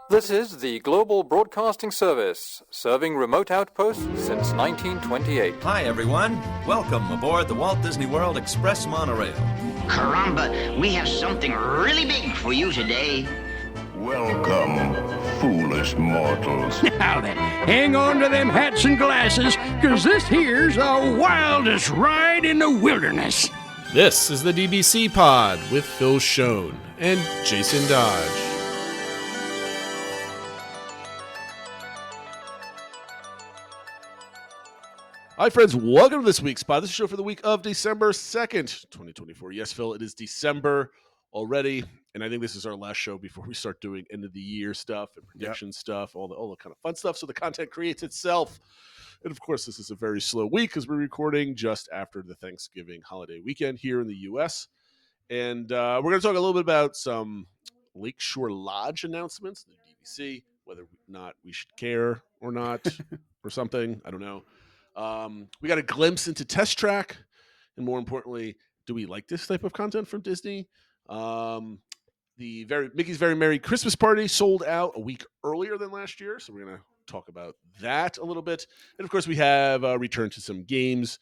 This is the Global Broadcasting Service, serving remote outposts since 1928. Hi, everyone. Welcome aboard the Walt Disney World Express Monorail. Caramba, we have something really big for you today. Welcome, foolish mortals. Now then, hang on to them hats and glasses, because this here's the wildest ride in the wilderness. This is the DBC Pod with Phil Schoen and Jason Dodge. Hi, friends. Welcome to this week's pod. This is a show for the week of December 2nd, 2024. Yes, Phil, it is December already, and I think this is our last show before we start doing end-of-the-year stuff and prediction stuff, all the kind of fun stuff, so the content creates itself. And, of course, this is a very slow week because we're recording just after the Thanksgiving holiday weekend here in the U.S. And we're going to talk a little bit about some Lakeshore Lodge announcements, the DVC, whether or not we should care or not or something. I don't know. We got a glimpse into Test Track, and more importantly, do we like this type of content from Disney? Mickey's Very Merry Christmas Party sold out a week earlier than last year, so we're going to talk about that a little bit. And of course, we have returned to some games.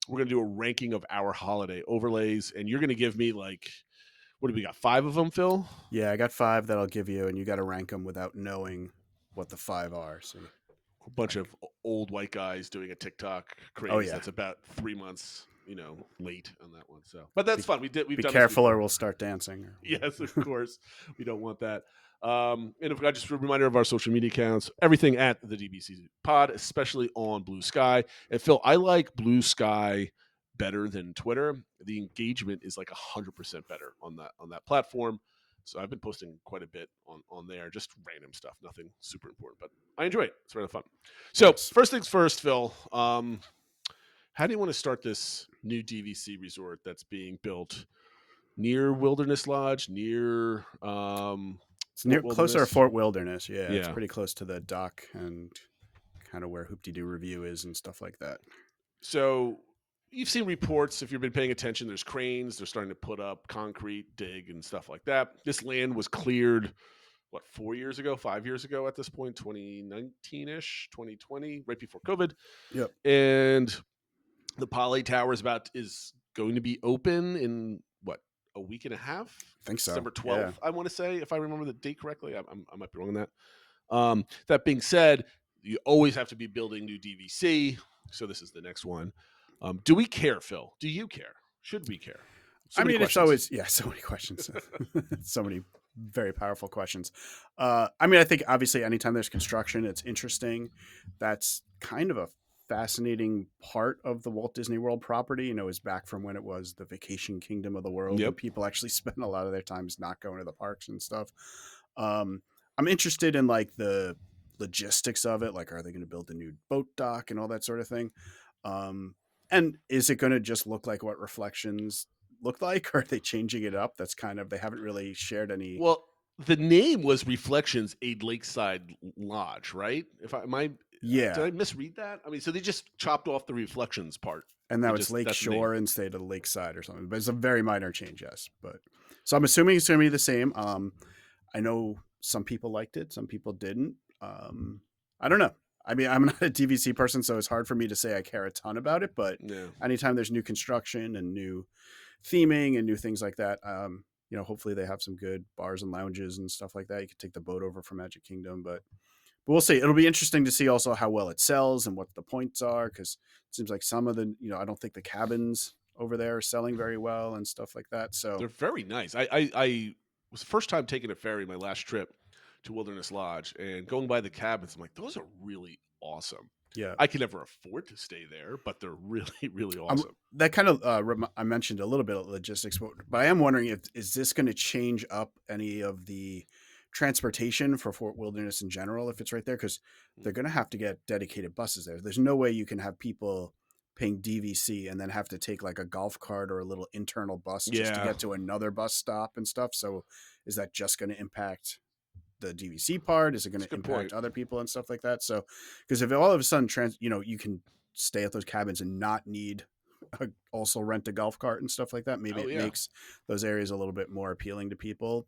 We're going to do a ranking of our holiday overlays, and you're going to give me what do we got? 5 of them, Phil? Yeah, I got 5 that I'll give you, and you got to rank them without knowing what the 5 are. So. A bunch of old white guys doing a TikTok craze that's about 3 months, late on that one. So, but that's fun. We've be done careful, or we'll start dancing. Yes, of course, we don't want that. And if I just a reminder of our social media accounts, everything at the DBC Pod, especially on Blue Sky. And Phil, I like Blue Sky better than Twitter. The engagement is like 100% better on that platform. So I've been posting quite a bit on there, just random stuff, nothing super important, but I enjoy it. It's really fun. So First things first, Phil, how do you want to start this new DVC resort that's being built near Wilderness Lodge, near it's near closer to Fort Wilderness. Yeah, it's Yeah. pretty close to the dock and kind of where Hoop-de-Doo Review is and stuff like that. So you've seen reports, if you've been paying attention, there's cranes, they're starting to put up concrete, dig, and stuff like that. This land was cleared, 4 years ago, 5 years ago at this point, 2019-ish, 2020, right before COVID. Yep. And the Poly Tower is going to be open in, a week and a half? I think so. December 12th, I want to say, if I remember the date correctly. I might be wrong on that. That being said, you always have to be building new DVC, so this is the next one. Do we care, Phil? Do you care? Should we care? It's always, so many questions. So many very powerful questions. I think obviously anytime there's construction, it's interesting. That's kind of a fascinating part of the Walt Disney World property, is back from when it was the vacation kingdom of the world. Yep. And people actually spend a lot of their times not going to the parks and stuff. I'm interested in the logistics of it. Are they going to build a new boat dock and all that sort of thing? And is it going to just look like what Reflections look like, or are they changing it up? That's they haven't really shared any. Well, the name was Reflections, a Lakeside Lodge, right? Did I misread that? So they just chopped off the Reflections part. And now it's Lakeshore instead of Lakeside or something. But it's a very minor change, yes. So I'm assuming it's going to be the same. I know some people liked it, some people didn't. I don't know. I'm not a DVC person, so it's hard for me to say I care a ton about it. But anytime there's new construction and new theming and new things like that, hopefully they have some good bars and lounges and stuff like that. You could take the boat over from Magic Kingdom, but we'll see. It'll be interesting to see also how well it sells and what the points are, because it seems like some of the, I don't think the cabins over there are selling very well and stuff like that. So they're very nice. I was the first time taking a ferry my last trip to Wilderness Lodge, and going by the cabins, I'm like, those are really awesome. Yeah, I can never afford to stay there, but they're really, really awesome. That kind of I mentioned a little bit of logistics, but I am wondering is this going to change up any of the transportation for Fort Wilderness in general if it's right there, because they're going to have to get dedicated buses there. There's no way you can have people paying DVC and then have to take a golf cart or a little internal bus just to get to another bus stop and stuff. So is that just going to impact the DVC part? Is it going to impact other people and stuff like that? So, because if all of a sudden, you can stay at those cabins and not need also rent a golf cart and stuff like that, maybe it makes those areas a little bit more appealing to people.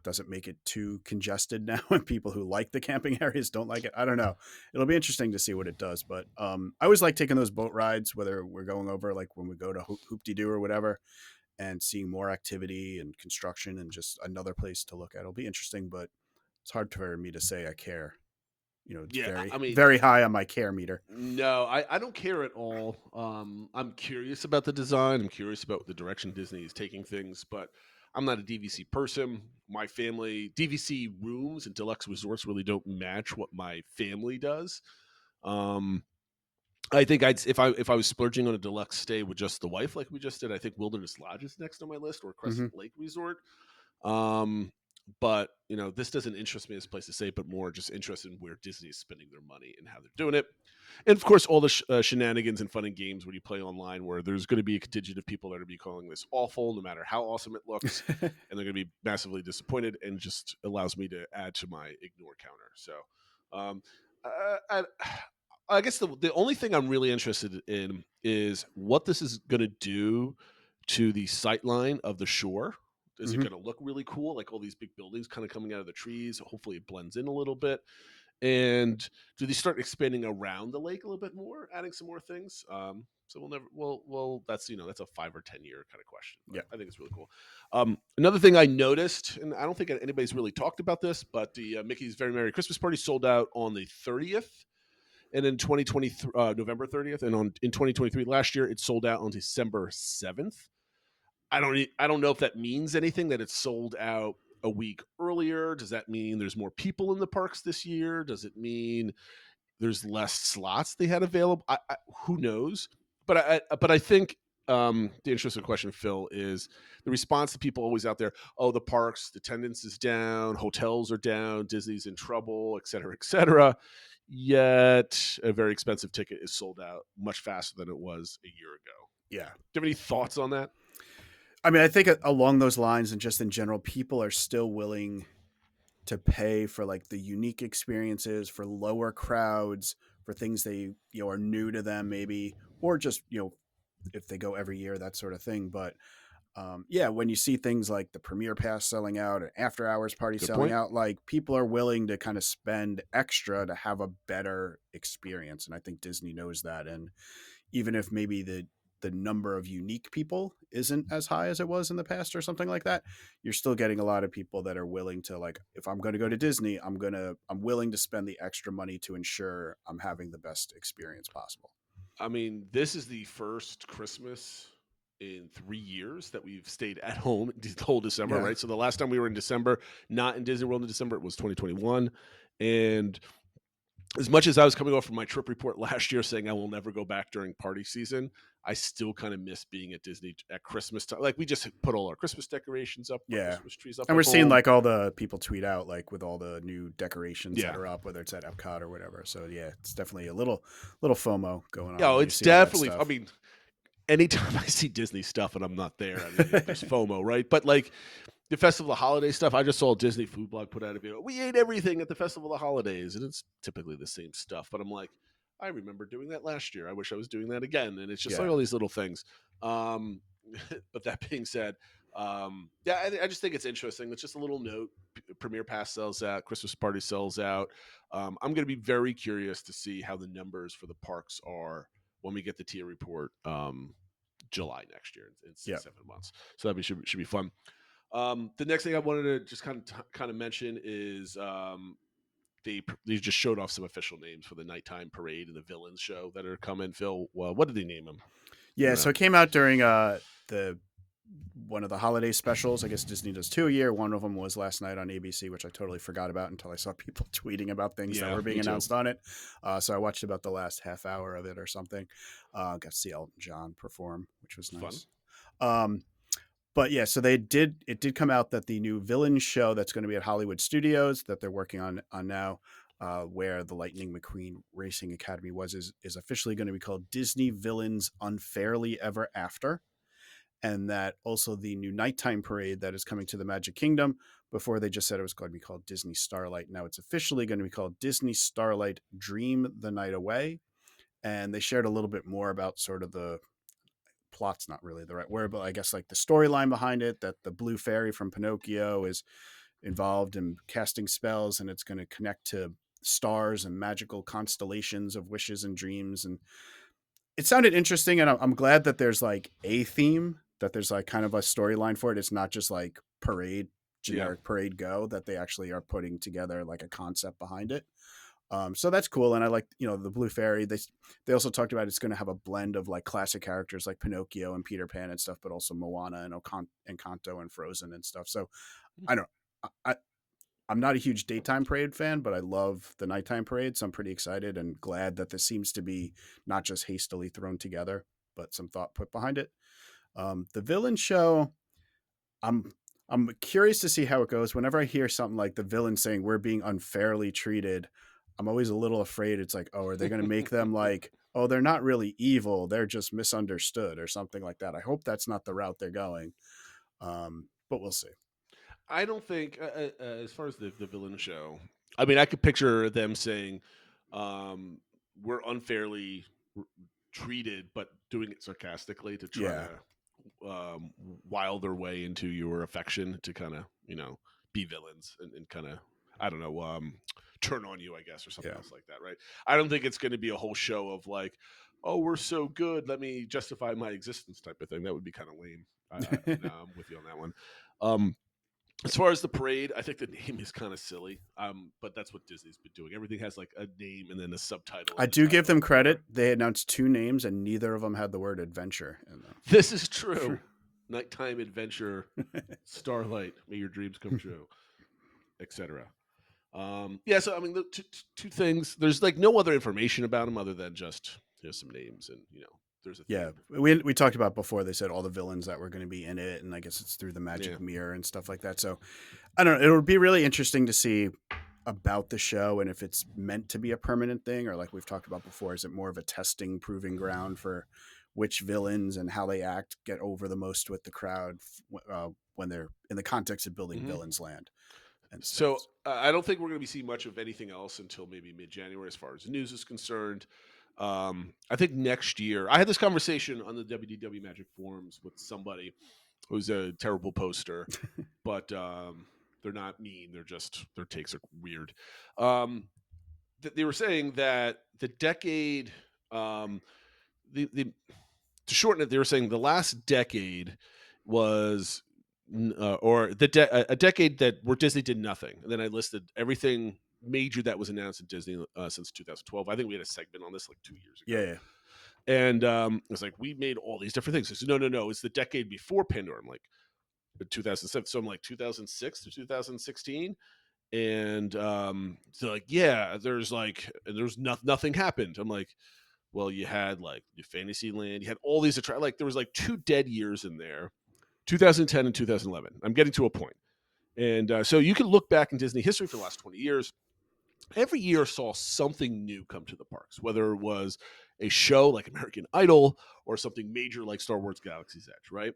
doesn't make it too congested now, and people who like the camping areas don't like it. I don't know. It'll be interesting to see what it does. But I always like taking those boat rides, whether we're going over like when we go to Hoop-de-Doo or whatever, and seeing more activity and construction and just another place to look at. It'll be interesting, but it's hard for me to say I care. It's very high on my care meter. No, I don't care at all. I'm curious about the design. I'm curious about the direction Disney is taking things, but I'm not a DVC person. My family, DVC rooms and deluxe resorts really don't match what my family does. I think if I was splurging on a deluxe stay with just the wife, like we just did, I think Wilderness Lodge is next on my list, or Crescent Lake Resort. But this doesn't interest me as a place to stay, but more just interested in where Disney is spending their money and how they're doing it. And of course, all the shenanigans and fun and games when you play online, where there's going to be a contingent of people that are going to be calling this awful, no matter how awesome it looks, and they're going to be massively disappointed, and just allows me to add to my ignore counter. So, I guess the only thing I'm really interested in is what this is going to do to the sightline of the shore. Is it going to look really cool? Like all these big buildings kind of coming out of the trees. Hopefully it blends in a little bit. And do they start expanding around the lake a little bit more, adding some more things? So we'll never, well, that's a 5 or 10 year kind of question. Yeah. I think it's really cool. Another thing I noticed, and I don't think anybody's really talked about this, but the Mickey's Very Merry Christmas Party sold out on the 30th. And in 2023, November 30th, and in 2023 last year, it sold out on December 7th. I don't know if that means anything, that it's sold out a week earlier. Does that mean there's more people in the parks this year? Does it mean there's less slots they had available? Who knows? But I think the interesting question, Phil, is the response to people always out there. Oh, the parks, the attendance is down, hotels are down, Disney's in trouble, et cetera, et cetera. Yet a very expensive ticket is sold out much faster than it was a year ago. Yeah. Do you have any thoughts on that? I mean, I think along those lines and just in general, people are still willing to pay for like the unique experiences, for lower crowds, for things they, are new to them maybe, or just, if they go every year, that sort of thing. But when you see things like the Premier Pass selling out and after hours party selling out, like people are willing to kind of spend extra to have a better experience. And I think Disney knows that. And even if maybe the number of unique people isn't as high as it was in the past or something like that, you're still getting a lot of people that are willing to, like, if I'm going to go to Disney, I'm willing to spend the extra money to ensure I'm having the best experience possible. I mean, this is the first Christmas in 3 years that we've stayed at home the whole December, right? So the last time we were in December, not in Disney World in December, it was 2021. And as much as I was coming off from my trip report last year saying I will never go back during party season, I still kind of miss being at Disney at Christmas time. Like, we just put all our Christmas decorations up, Christmas trees up. And we're seeing like all the people tweet out like with all the new decorations that are up, whether it's at Epcot or whatever. So yeah, it's definitely a little FOMO going on. Yeah, it's definitely, I mean, anytime I see Disney stuff and I'm not there, I mean, there's FOMO, right? But like the Festival of the Holidays stuff, I just saw a Disney food blog put out a video. We ate everything at the Festival of the Holidays, and it's typically the same stuff. But I'm like, I remember doing that last year. I wish I was doing that again. And it's just like all these little things. But that being said, I just think it's interesting. It's just a little note. Premier Pass sells out. Christmas Party sells out. I'm going to be very curious to see how the numbers for the parks are when we get the tier report July next year in 7 months. So that should be fun. The next thing I wanted to just kind of mention is they just showed off some official names for the nighttime parade and the villains show that are coming. Phil, what did they name them? Yeah, so it came out during one of the holiday specials. I guess Disney does 2 a year. One of them was last night on ABC, which I totally forgot about until I saw people tweeting about things that were being announced on it. So I watched about the last half hour of it or something. Got to see Elton John perform, which was nice. Fun. But yeah, so it did come out that the new villain show that's going to be at Hollywood Studios that they're working on now, where the Lightning McQueen Racing Academy is officially going to be called Disney Villains Unfairly Ever After. And that also the new nighttime parade that is coming to the Magic Kingdom. Before they just said it was going to be called Disney Starlight. Now it's officially going to be called Disney Starlight Dream the Night Away. And they shared a little bit more about sort of the plot's not really the right word, but I guess like the storyline behind it, that the blue fairy from Pinocchio is involved in casting spells, and it's going to connect to stars and magical constellations of wishes and dreams. And it sounded interesting, and I'm glad that there's like a theme, that there's like kind of a storyline for it. It's not just like generic parade go, that they actually are putting together like a concept behind it. So that's cool. And I like, the Blue Fairy. They also talked about it's going to have a blend of like classic characters like Pinocchio and Peter Pan and stuff, but also Moana and Encanto and Frozen and stuff. So I don't. I'm not a huge daytime parade fan, but I love the nighttime parade. So I'm pretty excited and glad that this seems to be not just hastily thrown together, but some thought put behind it. The villain show, I'm curious to see how it goes. Whenever I hear something like the villain saying we're being unfairly treated, I'm always a little afraid. It's like, oh, are they going to make them like, oh, they're not really evil, they're just misunderstood or something like that. I hope that's not the route they're going. But we'll see. I don't think, as far as the villain show, I mean, I could picture them saying, we're unfairly treated, but doing it sarcastically to try to wile their way into your affection to kind of, be villains and kind of, I don't know, turn on you, I guess, or something else like that, right? I don't think it's going to be a whole show of like, oh, we're so good, let me justify my existence type of thing. That would be kind of lame. I'm with you on that one. As far as the parade, I think the name is kind of silly, but that's what Disney's been doing. Everything has like a name and then a subtitle. I do give them credit. They announced 2 names, and neither of them had the word adventure in them. This is true. Nighttime adventure, starlight, may your dreams come true, etc. So I mean, the two things. There's like no other information about them other than just some names, and there's a theme. We talked about before. They said all the villains that were going to be in it, and I guess it's through the magic mirror and stuff like that. So I don't know. It would be really interesting to see about the show and if it's meant to be a permanent thing, or like we've talked about before, is it more of a testing, proving ground for which villains and how they act get over the most with the crowd when they're in the context of building Villains Land. And so I don't think we're going to be seeing much of anything else until maybe mid-January as far as the news is concerned. I think next year, I had this conversation on the WDW Magic forums with somebody who's a terrible poster, but they're not mean. They're just, their takes are weird. They were saying that the decade, to shorten it, they were saying the last decade was, a decade where Disney did nothing. And then I listed everything major that was announced at Disney since 2012. I think we had a segment on this like 2 years ago. Yeah. And it's like, we made all these different things. I said, no, it's the decade before Pandora. I'm like, 2007. So I'm like 2006 to 2016. And so like, there's nothing happened. I'm like, well, you had like New Fantasyland, you had all these like there was like 2 dead years in there, 2010 and 2011. I'm getting to a point. And so you can look back in Disney history for the last 20 years. Every year saw something new come to the parks, whether it was a show like American Idol or something major like Star Wars Galaxy's Edge, right?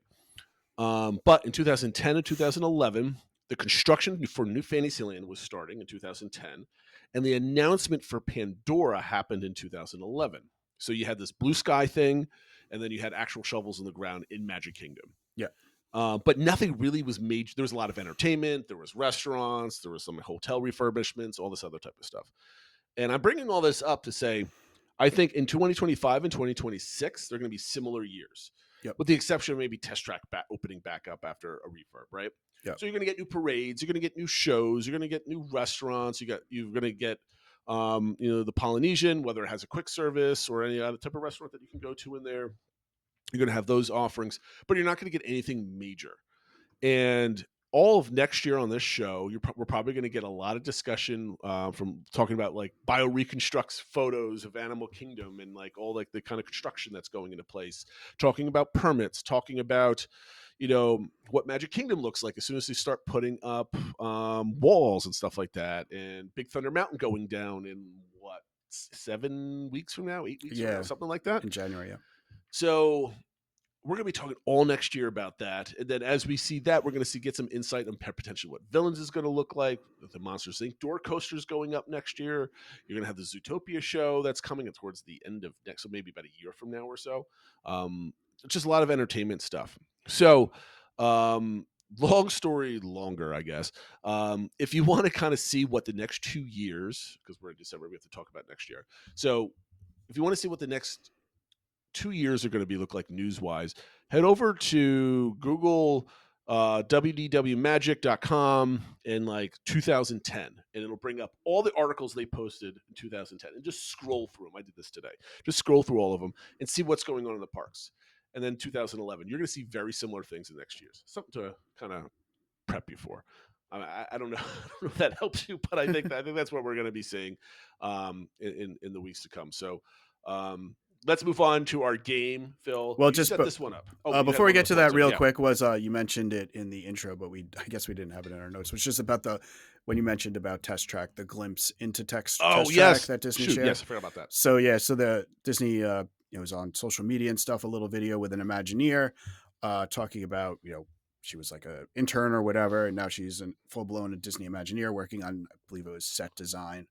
But in 2010 and 2011, the construction for New Fantasyland was starting in 2010, and the announcement for Pandora happened in 2011. So you had this blue sky thing, and then you had actual shovels in the ground in Magic Kingdom. Yeah. But nothing really was major. There was a lot of entertainment. There was restaurants. There was some hotel refurbishments, all this other type of stuff. And I'm bringing all this up to say, I think in 2025 and 2026, they're going to be similar years. Yep. With the exception of maybe Test Track opening back up after a refurb, right? Yep. So you're going to get new parades. You're going to get new shows. You're going to get new restaurants. You're going to get the Polynesian, whether it has a quick service or any other type of restaurant that you can go to in there. You're going to have those offerings, but you're not going to get anything major. And all of next year on this show, we're probably going to get a lot of discussion from talking about like bioreconstructs photos of Animal Kingdom and like all like the kind of construction that's going into place, talking about permits, talking about, what Magic Kingdom looks like as soon as they start putting up walls and stuff like that, and Big Thunder Mountain going down in 7 weeks from now, 8 weeks from now, something like that. In January, yeah. So we're going to be talking all next year about that. And then as we see that, we're going to get some insight on potentially what Villains is going to look like. The Monsters Inc. door coaster is going up next year. You're going to have the Zootopia show that's coming towards the end of next, so maybe about a year from now or so. Just a lot of entertainment stuff. So long story longer, I guess. If you want to kind of see what the next 2 years, because we're in December, we have to talk about next year. So if you want to see what the next 2 years are going to be look like news-wise, head over to Google wdwmagic.com in like 2010, and it'll bring up all the articles they posted in 2010, and just scroll through them. I did this today. Just scroll through all of them and see what's going on in the parks. And then 2011, you're going to see very similar things in the next years. Something to kind of prep you for. I don't know. I don't know if that helps you, but I think that's what we're going to be seeing in the weeks to come. So let's move on to our game, Phil. Well, you just set this one up. Before we get to that, real quick, was you mentioned it in the intro, but I guess we didn't have it in our notes. It was just about when you mentioned about Test Track, the glimpse into Test Track that Disney shared. Yes, I forgot about that. So so the Disney was on social media and stuff, a little video with an Imagineer talking about, she was like an intern or whatever, and now she's a full-blown Disney Imagineer working on, I believe it was set design.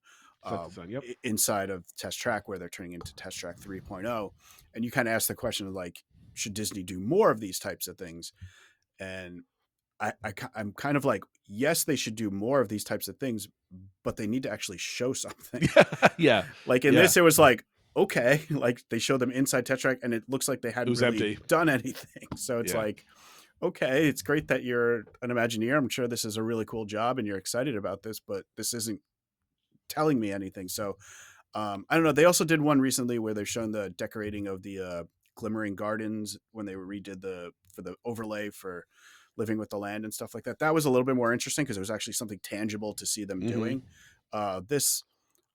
Inside of Test Track, where they're turning into Test Track 3.0. And you kind of ask the question of like, should Disney do more of these types of things? And I'm kind of like, yes, they should do more of these types of things, but they need to actually show something. Yeah. Like in this, it was like, okay, like they showed them inside Test Track and it looks like they hadn't really done anything. So it's like, okay, it's great that you're an Imagineer. I'm sure this is a really cool job and you're excited about this, but this isn't telling me anything. So I don't know. They also did one recently where they've shown the decorating of the Glimmering Gardens when they redid for the overlay for Living with the Land and stuff like that. That was a little bit more interesting because it was actually something tangible to see them doing. This,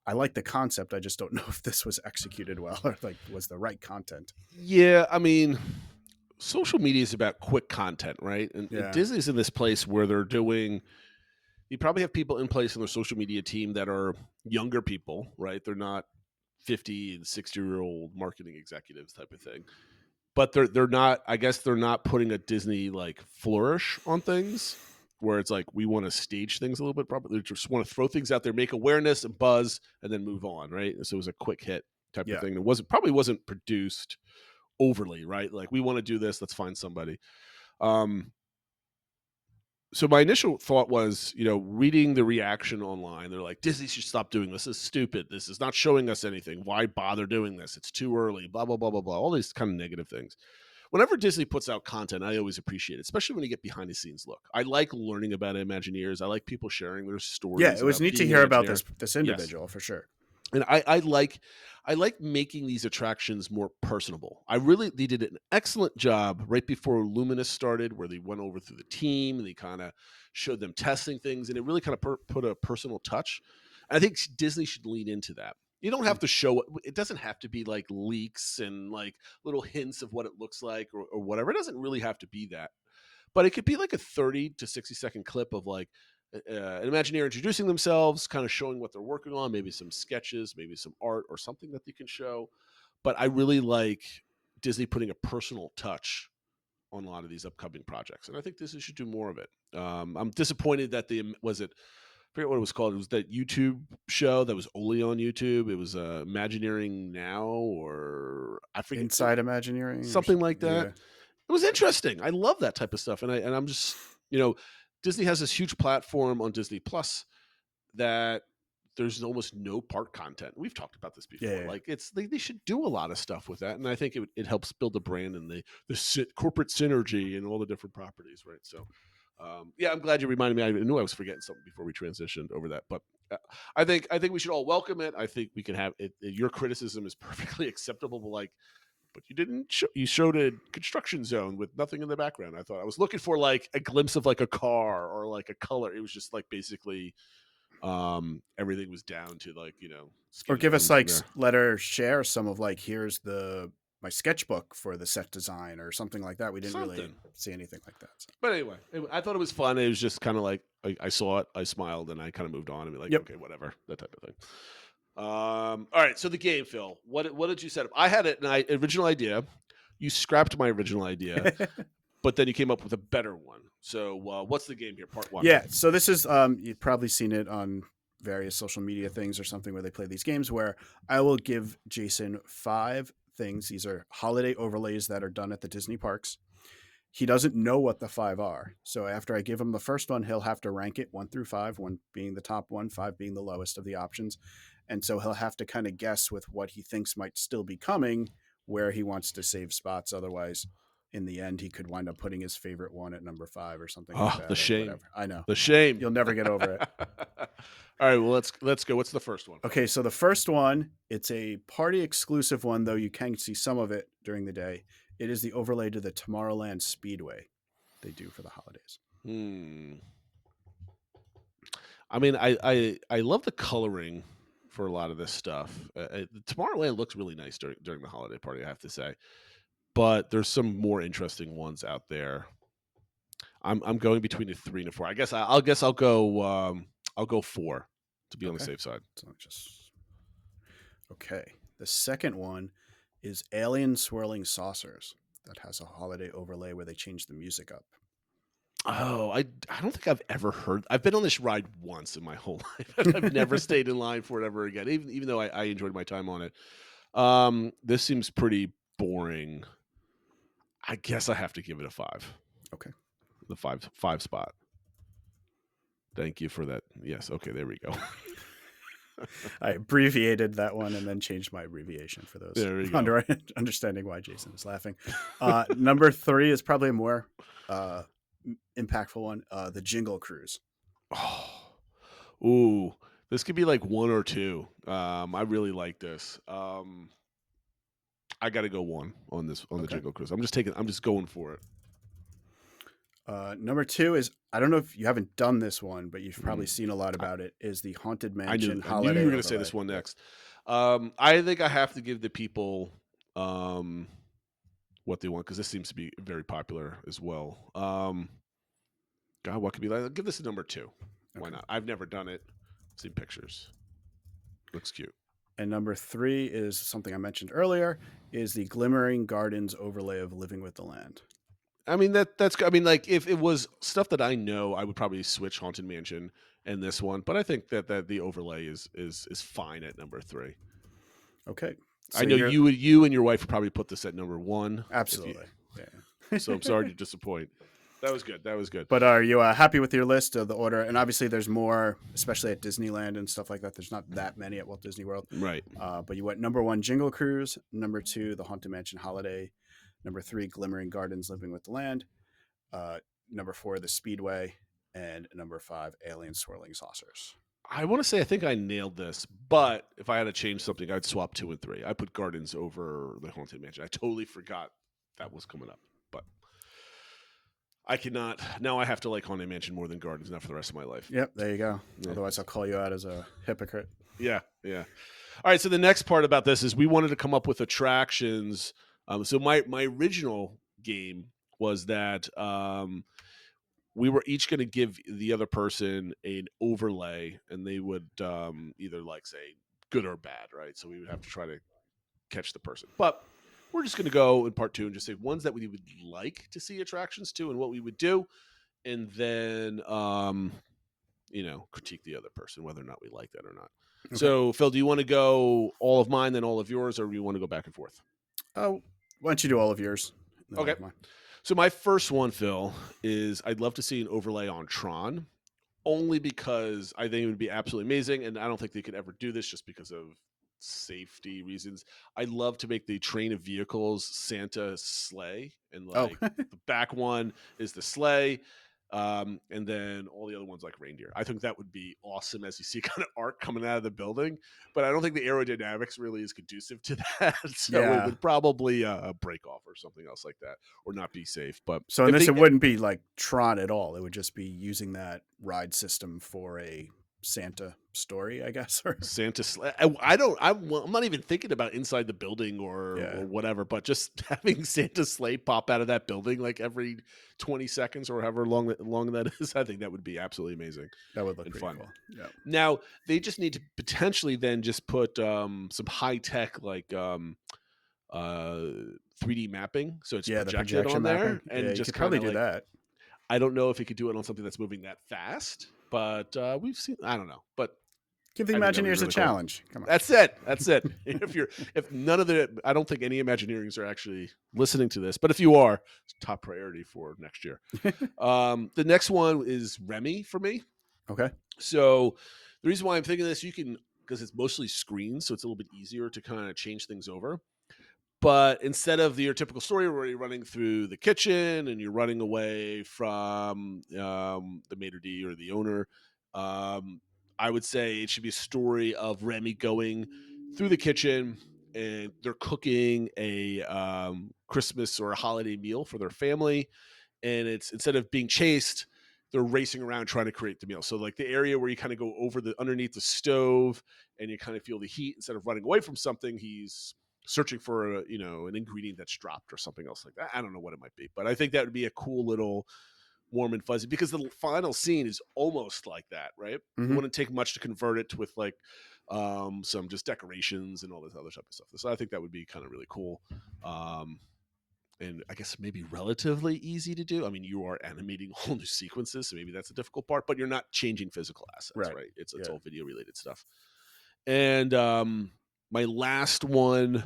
I like the concept. I just don't know if this was executed well or like was the right content. Yeah, I mean, social media is about quick content, right? And Disney's in this place where they're doing. You probably have people in place on their social media team that are younger people, right? They're not 50 and 60-year-old marketing executives type of thing. But they're not, I guess they're not putting a Disney like flourish on things where it's like we want to stage things a little bit properly. They just want to throw things out there, make awareness and buzz, and then move on, right? So it was a quick hit type of thing. It probably wasn't produced overly, right? Like we want to do this, let's find somebody. So my initial thought was, reading the reaction online, they're like, Disney should stop doing this. This is stupid. This is not showing us anything. Why bother doing this? It's too early, blah, blah, blah, blah, blah. All these kind of negative things. Whenever Disney puts out content, I always appreciate it, especially when you get behind the scenes look. I like learning about Imagineers. I like people sharing their stories. Yeah, it was neat to hear about this individual for sure. And I like making these attractions more personable. They did an excellent job right before Luminous started, where they went over through the team and they kind of showed them testing things, and it really kind of put a personal touch. And I think Disney should lean into that. You don't have to show it. It doesn't have to be like leaks and like little hints of what it looks like or whatever. It doesn't really have to be that. But it could be like a 30 to 60 second clip of like an Imagineer introducing themselves, kind of showing what they're working on, maybe some sketches, maybe some art or something that they can show. But I really like Disney putting a personal touch on a lot of these upcoming projects. And I think Disney should do more of it. I'm disappointed that I forget what it was called. It was that YouTube show that was only on YouTube. It was Imagineering Now, or I forget. Inside Imagineering. Something like that. Yeah. It was interesting. I love that type of stuff. And I'm just, Disney has this huge platform on Disney Plus that there's almost no park content. We've talked about this before. Yeah. Like they should do a lot of stuff with that. And I think it helps build the brand and the corporate synergy and all the different properties. Right. So, I'm glad you reminded me. I knew I was forgetting something before we transitioned over that, but I think we should all welcome it. I think we can have it. Your criticism is perfectly acceptable. But you didn't you showed a construction zone with nothing in the background. I thought I was looking for like a glimpse of like a car or like a color. It was just like basically everything was down to like, or give us like share some of like, here's my sketchbook for the set design or something like that. We didn't really see anything like that. So. But anyway, I thought it was fun. It was just kind of like, I saw it, I smiled, and I kind of moved on and be like, okay, whatever, that type of thing. All right, so the game, Phil. What did you set up? I had an original idea. You scrapped my original idea, but then you came up with a better one. So what's the game here? Part one. Yeah. So this is you've probably seen it on various social media things or something where they play these games where I will give Jason 5 things. These are holiday overlays that are done at the Disney parks, he doesn't know what the 5 are. So after I give him the first one, he'll have to rank it 1 through 5, 1 being the top one, 5 being the lowest of the options. And so he'll have to kind of guess with what he thinks might still be coming, where he wants to save spots. Otherwise, in the end, he could wind up putting his favorite one at number 5 or something like that. The shame. Whatever. I know. The shame. You'll never get over it. All right, well, let's go. What's the first one? Okay, so the first one, it's a party exclusive one, though you can see some of it during the day. It is the overlay to the Tomorrowland Speedway they do for the holidays. I mean, I love the coloring for a lot of this stuff. Tomorrowland looks really nice during the holiday party, I have to say. But there's some more interesting ones out there. I'm going between a 3 and a 4. I'll go 4 to be on the safe side. So okay. The second one is Alien Swirling Saucers. That has a holiday overlay where they change the music up. Oh, I don't think I've ever heard. I've been on this ride once in my whole life. I've never stayed in line for it ever again, even though I enjoyed my time on it. This seems pretty boring. I guess I have to give it a 5. Okay. The five spot. Thank you for that. Yes. Okay. There we go. I abbreviated that one and then changed my abbreviation for those understanding why Jason is laughing. Number 3 is probably a more impactful one. The Jingle Cruise. Oh, ooh, this could be like 1 or 2. I really like this. I got to go 1 on this the Jingle Cruise. I'm just going for it. Number 2 is, I don't know if you haven't done this one, but you've probably seen a lot about it, is the Haunted Mansion I knew you were going to say this one next. I think I have to give the people what they want, because this seems to be very popular as well. God, what could be like? I'll give this a number 2. Why not? I've never done it. I've seen pictures. Looks cute. And number 3 is something I mentioned earlier, is the Glimmering Gardens overlay of Living with the Land. I mean, like if it was stuff that I know, I would probably switch Haunted Mansion and this one. But I think that the overlay is fine at number 3. Okay. So I know you and your wife would probably put this at number 1. Absolutely. Yeah. So I'm sorry to disappoint. That was good. But are you happy with your list of the order? And obviously there's more, especially at Disneyland and stuff like that. There's not that many at Walt Disney World. Right. But you went number 1, Jingle Cruise. Number 2, the Haunted Mansion Holiday. Number 3, Glimmering Gardens, Living with the Land. Number 4, the Speedway. And number 5, Alien Swirling Saucers. I want to say I think I nailed this, but if I had to change something, I'd swap 2 and 3. I put Gardens over the Haunted Mansion. I totally forgot that was coming up, but I cannot. Now I have to like Haunted Mansion more than Gardens now for the rest of my life. Yep, there you go. Yeah. Otherwise, I'll call you out as a hypocrite. Yeah. All right, so the next part about this is we wanted to come up with attractions. So my original game was that we were each going to give the other person an overlay, and they would either like say good or bad, right? So we would have to try to catch the person. But we're just going to go in part 2 and just say ones that we would like to see attractions to and what we would do, and then critique the other person whether or not we like that or not. Okay. So Phil, do you want to go all of mine, then all of yours, or do you want to go back and forth? Oh, why don't you do all of yours? Okay. So my first one, Phil, is I'd love to see an overlay on Tron, only because I think it would be absolutely amazing, and I don't think they could ever do this just because of safety reasons. I'd love to make the train of vehicles Santa sleigh, and the back one is the sleigh, and then all the other ones like reindeer. I think that would be awesome as you see kind of arc coming out of the building, but I don't think the aerodynamics really is conducive to that. So it would probably break off or something else like that, or not be safe. But so in this, it wouldn't be like Tron at all. It would just be using that ride system for a Santa story, I guess, or Santa sleigh. I'm not even thinking about inside the building or whatever, but just having Santa sleigh pop out of that building like every 20 seconds or however long that is. I think that would be absolutely amazing. That would look pretty fun. Cool. Yeah. Now they just need to potentially then just put some high tech like 3D mapping, so it's projected on there, and just you could probably do that. I don't know if you could do it on something that's moving that fast, but we've seen. I don't know, but Give the I think that would be Imagineers a really cool. challenge. Come on. That's it. if none of I don't think any Imagineers are actually listening to this, but if you are, it's top priority for next year. The next one is Remy for me. Okay. So the reason why I'm thinking this, because it's mostly screens, so it's a little bit easier to kind of change things over. But instead of your typical story where you're running through the kitchen and you're running away from the maitre d' or the owner, I would say it should be a story of Remy going through the kitchen and they're cooking a Christmas or a holiday meal for their family. And it's instead of being chased, they're racing around trying to create the meal. So like the area where you kind of go underneath the stove and you kind of feel the heat, instead of running away from something, he's searching for an ingredient that's dropped or something else like that. I don't know what it might be, but I think that would be a cool little warm and fuzzy, because the final scene is almost like that, right? Mm-hmm. It wouldn't take much to convert it with like some just decorations and all this other type of stuff. So I think that would be kind of really cool. And I guess maybe relatively easy to do. I mean, you are animating whole new sequences, so maybe that's a difficult part, but you're not changing physical assets, right? It's all video related stuff. And my last one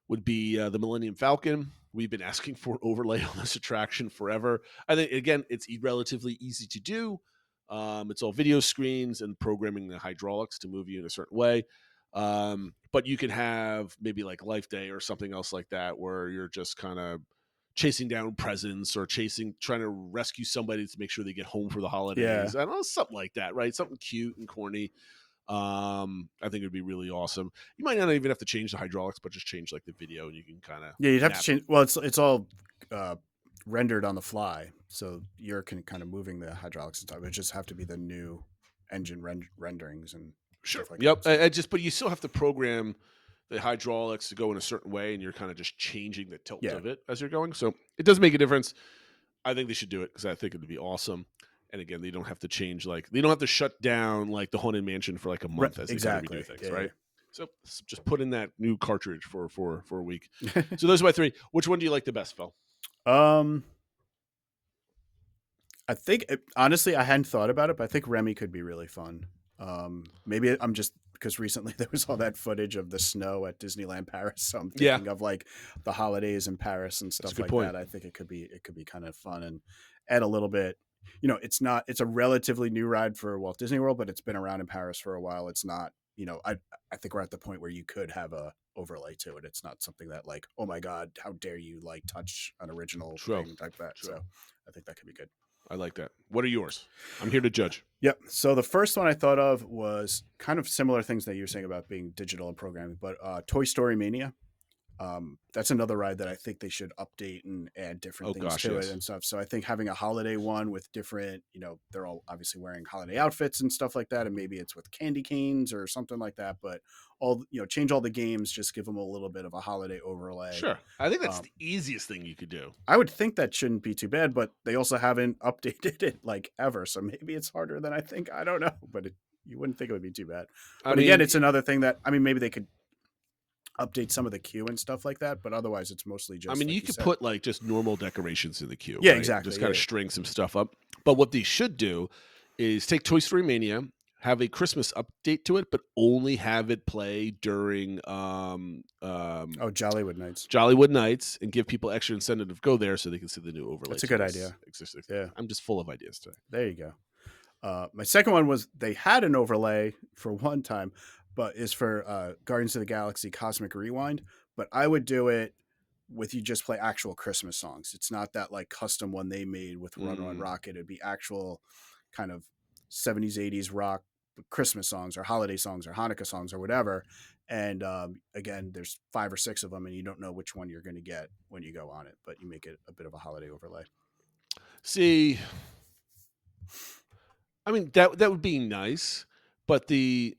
would be the Millennium Falcon. We've been asking for an overlay on this attraction forever. I think, again, it's relatively easy to do. It's all video screens and programming the hydraulics to move you in a certain way. But you can have maybe like Life Day or something else like that, where you're just kind of chasing down presents or trying to rescue somebody to make sure they get home for the holidays. I don't know, something like that, right? Something cute and corny. I think it would be really awesome. You might not even have to change the hydraulics, but just change like the video, and you can kind of you'd have to change. Well, it's all rendered on the fly, so you're kind of moving the hydraulics and stuff. It would just have to be the new engine renderings and stuff like that. But you still have to program the hydraulics to go in a certain way, and you're kind of just changing the tilt of it as you're going. So it does make a difference. I think they should do it because I think it would be awesome. And again, they don't have to change, like they don't have to shut down like the Haunted Mansion for like a month as they redo things, right? So just put in that new cartridge for a week. So those are my three. Which one do you like the best, Phil? I think honestly, I hadn't thought about it, but I think Remy could be really fun. Maybe I'm just because recently there was all that footage of the snow at Disneyland Paris, so I'm thinking of like the holidays in Paris and stuff like that. I think it could be kind of fun and add a little bit. It's a relatively new ride for Walt Disney World, but it's been around in Paris for a while. It's not, I think we're at the point where you could have a overlay to it. It's not something that like, oh my God, how dare you like touch an original thing like that. So I think that could be good. I like that. What are yours? I'm here to judge. Yep. So the first one I thought of was kind of similar things that you're saying about being digital and programming, but Toy Story Mania. That's another ride that I think they should update and add different things to it and stuff. So I think having a holiday one with different, they're all obviously wearing holiday outfits and stuff like that. And maybe it's with candy canes or something like that, but change all the games, just give them a little bit of a holiday overlay. Sure. I think that's the easiest thing you could do. I would think that shouldn't be too bad, but they also haven't updated it like ever. So maybe it's harder than I think. I don't know, but you wouldn't think it would be too bad. But again, it's another thing that, maybe they could update some of the queue and stuff like that, but otherwise it's mostly just you could put like just normal decorations in the queue. Yeah, right? exactly. Just kind of string some stuff up. But what they should do is take Toy Story Mania, have a Christmas update to it, but only have it play during Jollywood Nights, and give people extra incentive to go there so they can see the new overlay. That's a good idea. Yeah, I'm just full of ideas today. There you go. My second one was they had an overlay for one time, but is for Guardians of the Galaxy Cosmic Rewind. But I would do it with you just play actual Christmas songs. It's not that like custom one they made with Run Run Rocket. It'd be actual kind of 70s, 80s rock Christmas songs or holiday songs or Hanukkah songs or whatever. And again, there's 5 or 6 of them, and you don't know which one you're going to get when you go on it, but you make it a bit of a holiday overlay. See, that would be nice, but the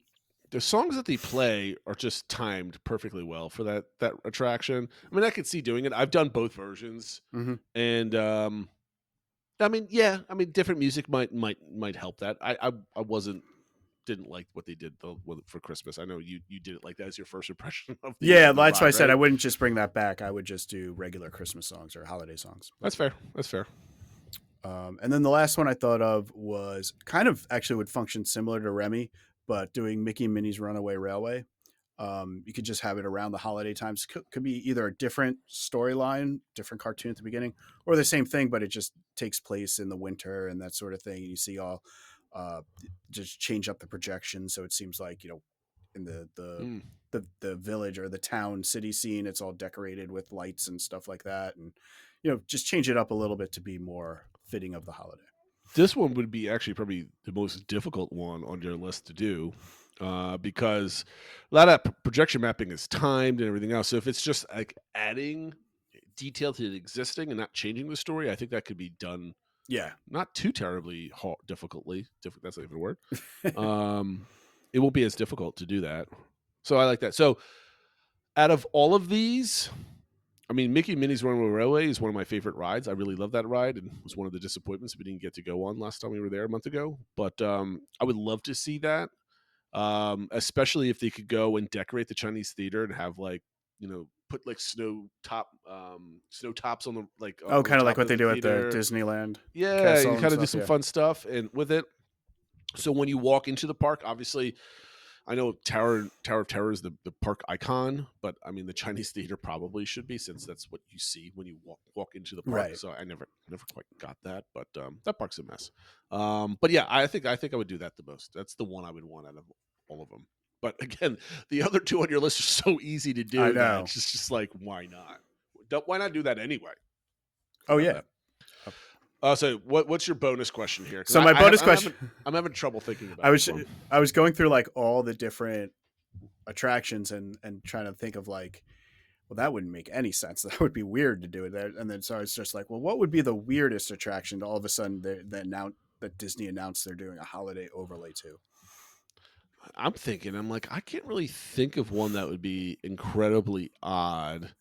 songs that they play are just timed perfectly well for that attraction. I could see doing it. I've done both versions, and different music might help that. I didn't like what they did for Christmas. I know you did it like that as your first impression of the that's ride, why I said right? I wouldn't just bring that back. I would just do regular Christmas songs or holiday songs. That's fair. And then the last one I thought of was kind of actually would function similar to Remy, but doing Mickey and Minnie's Runaway Railway, you could just have it around the holiday times. Could be either a different storyline, different cartoon at the beginning, or the same thing, but it just takes place in the winter and that sort of thing. You see all just change up the projection, so it seems like, you know, in the village or the town city scene, it's all decorated with lights and stuff like that, and you know, just change it up a little bit to be more fitting of the holiday. This one would be actually probably the most difficult one on your list to do, because a lot of projection mapping is timed and everything else. So if it's just like adding detail to the existing and not changing the story, I think that could be done. Yeah, not too terribly difficultly. That's not even a word. It won't be as difficult to do that. So I like that. So out of all of these, I mean, Mickey and Minnie's Runaway Railway is one of my favorite rides. I really love that ride, and it was one of the disappointments we didn't get to go on last time we were there a month ago. But I would love to see that, especially if they could go and decorate the Chinese theater and have, like, you know, put like snow tops on the, like, kind of like what they do theater. at the Disneyland. Yeah, you kind of do some fun stuff and with it. So when you walk into the park, obviously, I know Tower of Terror is the park icon, but I mean the Chinese theater probably should be, since that's what you see when you walk into the park. Right. So I never quite got that, but that park's a mess. But yeah, I think I would do that the most. That's the one I would want out of all of them. But again, the other two on your list are so easy to do. I know. It's just like, why not? Why not do that anyway? Oh yeah. So what's your bonus question here? So my bonus question, I'm having trouble thinking about. I was going through like all the different attractions and trying to think of like, well, that wouldn't make any sense. That would be weird to do it there. And then so I was just like, well, what would be the weirdest attraction to all of a sudden that Disney announced they're doing a holiday overlay to? I'm like, I can't really think of one that would be incredibly odd,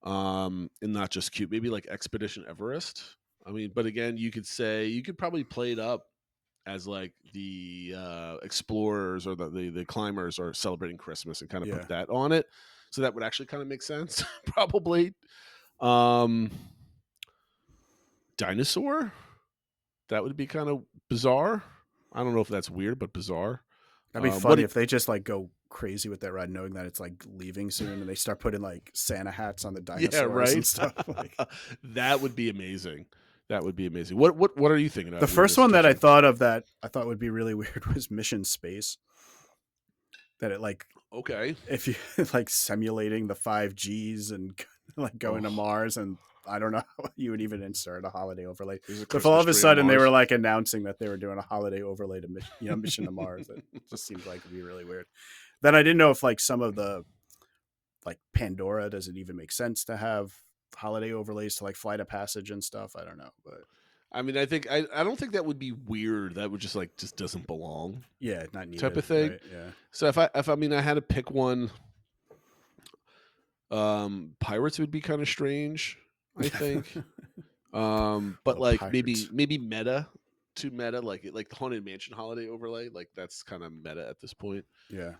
and not just cute. Maybe like Expedition Everest. I mean, but again, you could probably play it up as like the explorers or the climbers are celebrating Christmas and kind of put that on it. So that would actually kind of make sense, probably. Dinosaur? That would be kind of bizarre. I don't know if that's weird, but bizarre. That'd be funny if they just like go crazy with that ride, knowing that it's like leaving soon, and they start putting like Santa hats on the dinosaurs and stuff. Like, that would be amazing. That would be amazing. What are you thinking of? The first one that I thought of that I thought would be really weird was Mission Space. That it like, okay, if you like simulating the 5Gs and like going to Mars, and I don't know how you would even insert a holiday overlay. If all of a sudden they were like announcing that they were doing a holiday overlay to Mission to Mars, it just seems like it'd be really weird. Then I didn't know if like some of the like Pandora, does it even make sense to have holiday overlays to like Flight of Passage and stuff? I don't know, but I mean, I don't think that would be weird. That would just doesn't belong. Yeah, not needed, type of thing. Right? Yeah. So if I had to pick one, Pirates would be kind of strange, I think. But like Pirates. maybe too meta, like the Haunted Mansion holiday overlay, like that's kind of meta at this point. Yeah.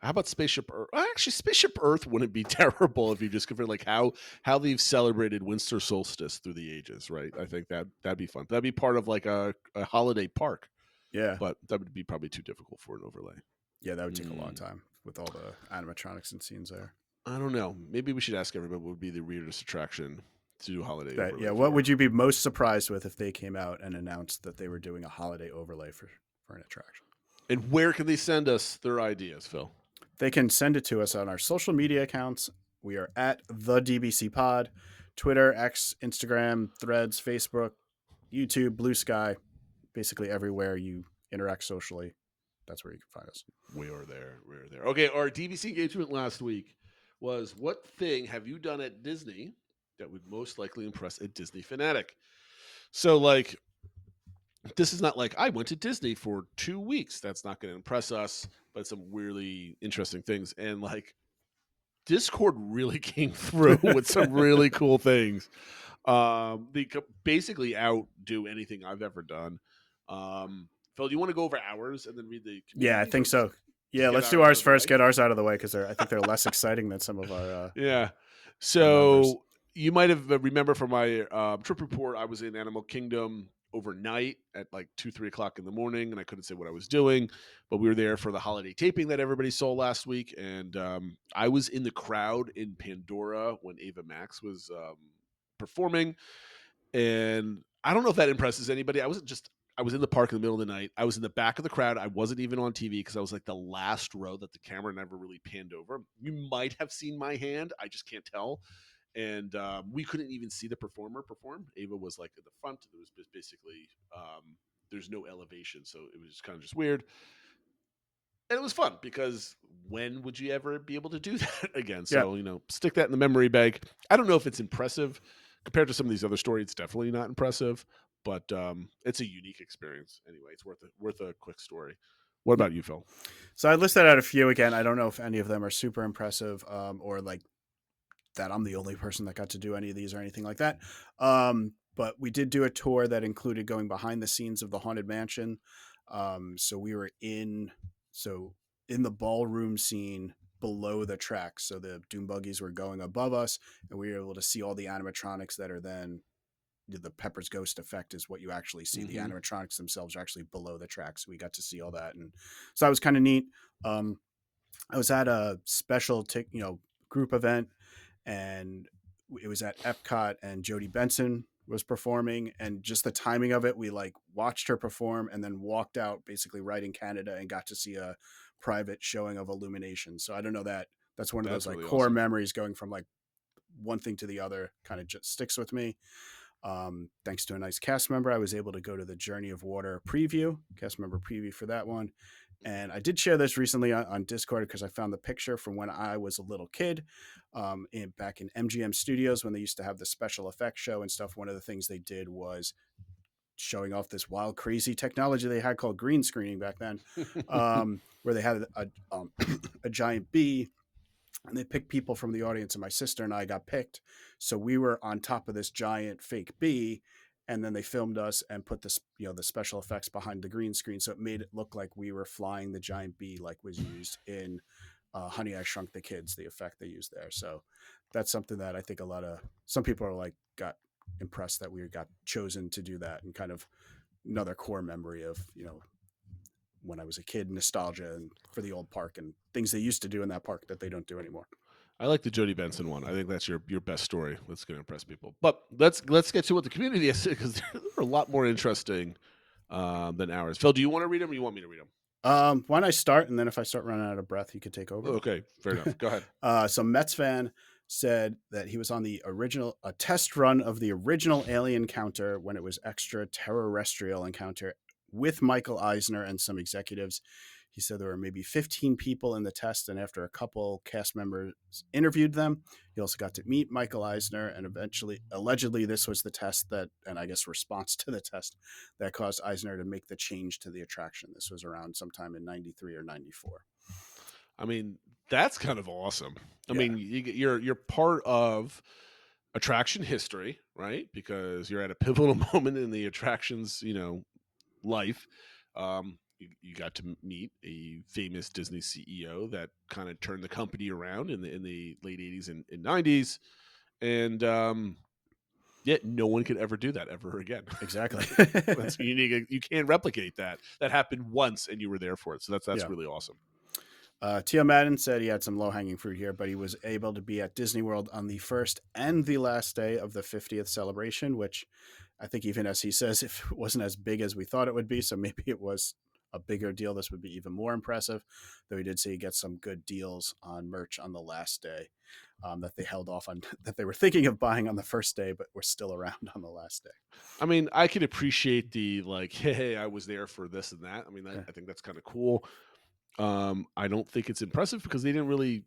How about Spaceship Earth? Actually, Spaceship Earth wouldn't be terrible if you just compare like how they've celebrated winter solstice through the ages, right? I think that'd be fun. That'd be part of like a holiday park. Yeah. But that would be probably too difficult for an overlay. Yeah, that would take a long time with all the animatronics and scenes there. I don't know. Maybe we should ask everybody what would be the weirdest attraction to do a holiday overlay. Yeah, what would you be most surprised with if they came out and announced that they were doing a holiday overlay for an attraction? And where can they send us their ideas, Phil? They can send it to us on our social media accounts. We are at the DBC Pod, Twitter, X, Instagram, Threads, Facebook, YouTube, Blue Sky, basically everywhere you interact socially. That's where you can find us. We are there. Okay, our DBC engagement last week was, what thing have you done at Disney that would most likely impress a Disney fanatic? So like, this is not like I went to Disney for 2 weeks. That's not going to impress us, but some really interesting things. And like, Discord really came through with some really cool things. They basically outdo anything I've ever done. Phil, do you want to go over ours and then read the community? Yeah, I think so. Yeah, let's do ours first. Get ours out of the way because I think they're less exciting than some of our. Yeah. So you might have remember from my trip report, I was in Animal Kingdom overnight at like 2-3 o'clock in the morning, and I couldn't say what I was doing, but we were there for the holiday taping that everybody saw last week. And I was in the crowd in Pandora when Ava Max was performing. And I don't know if that impresses anybody. I was in the park in the middle of the night. I was in the back of the crowd. I wasn't even on TV because I was like the last row that the camera never really panned over. You might have seen my hand. I just can't tell. And we couldn't even see the performer perform. Ava was like at the front. It was basically there's no elevation, so it was kind of just weird. And it was fun because when would you ever be able to do that again? So stick that in the memory bank. I don't know if it's impressive compared to some of these other stories. It's definitely not impressive, but it's a unique experience anyway. It's worth a quick story. What about you, Phil? So I listed out a few again. I don't know if any of them are super impressive or like that I'm the only person that got to do any of these or anything like that. But we did do a tour that included going behind the scenes of the Haunted Mansion. So we were in the ballroom scene below the tracks. So the Doom buggies were going above us, and we were able to see all the animatronics that are then the Pepper's Ghost effect is what you actually see. The animatronics themselves are actually below the tracks. So we got to see all that. And so that was kind of neat. I was at a special group event, and it was at Epcot, and Jodie Benson was performing, and just the timing of it, we like watched her perform and then walked out basically right in Canada and got to see a private showing of Illumination. So I don't know, that's one of those like really core memories going from like one thing to the other kind of just sticks with me. Thanks to a nice cast member, I was able to go to the Journey of Water cast member preview for that one. And I did share this recently on Discord because I found the picture from when I was a little kid back in MGM Studios when they used to have the special effects show and stuff. One of the things they did was showing off this wild, crazy technology they had called green screening back then, where they had a giant bee, and they picked people from the audience, and my sister and I got picked. So we were on top of this giant fake bee, and then they filmed us and put this, the special effects behind the green screen. So it made it look like we were flying the giant bee, like was used in Honey, I Shrunk the Kids, the effect they used there. So that's something that I think some people are like, got impressed that we got chosen to do that, and kind of another core memory of, when I was a kid, nostalgia and for the old park and things they used to do in that park that they don't do anymore. I like the Jodie Benson one. I think that's your best story. That's going to impress people. But let's get to what the community has said, because they're a lot more interesting than ours. Phil, do you want to read them, or you want me to read them? Why don't I start, and then if I start running out of breath, you could take over. Okay, fair enough. Go ahead. So Mets fan said that he was on a test run of the original Alien Encounter when it was extra terrestrial encounter with Michael Eisner and some executives. He said there were maybe 15 people in the test, and after a couple cast members interviewed them, he also got to meet Michael Eisner, and allegedly this was the test and I guess response to the test that caused Eisner to make the change to the attraction. This was around sometime in 93 or 94. I mean, that's kind of awesome. I mean, you're part of attraction history, right? Because you're at a pivotal moment in the attraction's, life. You got to meet a famous Disney CEO that kind of turned the company around in the late 80s and 90s. And yet no one could ever do that ever again. Exactly. That's unique. You can't replicate that. That happened once and you were there for it. So that's really awesome. Tio Madden said he had some low-hanging fruit here, but he was able to be at Disney World on the first and the last day of the 50th celebration, which I think, even as he says, if it wasn't as big as we thought it would be, so maybe it was a bigger deal, this would be even more impressive. Though he did say he gets some good deals on merch on the last day that they held off on, that they were thinking of buying on the first day, but were still around on the last day. I mean, I can appreciate the like, hey, I was there for this and that. I mean, I think that's kind of cool. I don't think it's impressive because they didn't really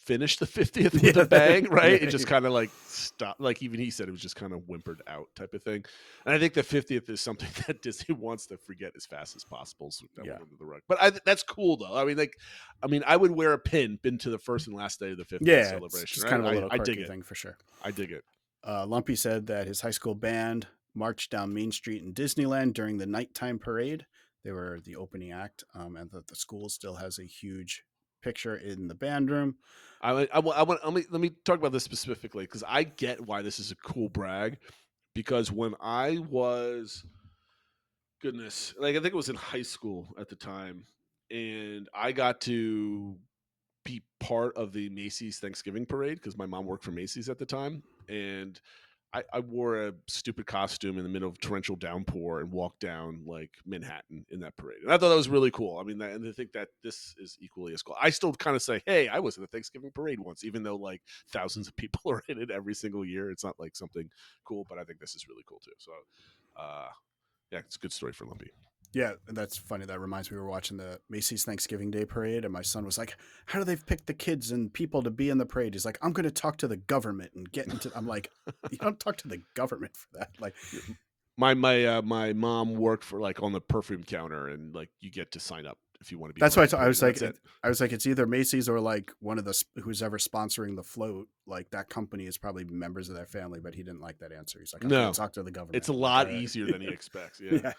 finish the 50th with a bang, right? It just kind of like stopped. Like even he said, it was just kind of whimpered out type of thing. And I think the 50th is something that Disney wants to forget as fast as possible. So that went under the rug. But that's cool though. I mean, I would wear a pin to the first and last day of the 50th celebration. It's kind of a little quirky thing for sure. I dig it. Lumpy said that his high school band marched down Main Street in Disneyland during the nighttime parade. They were the opening act, and that the school still has a huge picture in the band room. Let me talk about this specifically because I get why this is a cool brag, because when I was, goodness, like I think it was in high school at the time, and I got to be part of the Macy's Thanksgiving parade because my mom worked for Macy's at the time, and I wore a stupid costume in the middle of torrential downpour and walked down like Manhattan in that parade. And I thought that was really cool. I mean, and I think that this is equally as cool. I still kind of say, hey, I was in the Thanksgiving parade once, even though like thousands of people are in it every single year. It's not like something cool, but I think this is really cool too. So, yeah, it's a good story for Lumpy. Yeah, that's funny. That reminds me, we were watching the Macy's Thanksgiving Day Parade, and my son was like, how do they pick the kids and people to be in the parade? He's like, I'm going to talk to the government and get into. I'm like, you don't talk to the government for that. Like, my mom worked for like on the perfume counter, and like you get to sign up if you want to be. That's why I was like, it's either Macy's or like one of the who's ever sponsoring the float. Like that company is probably members of their family, but he didn't like that answer. He's like, I'm going to talk to the government. It's a lot easier than he expects. Yeah.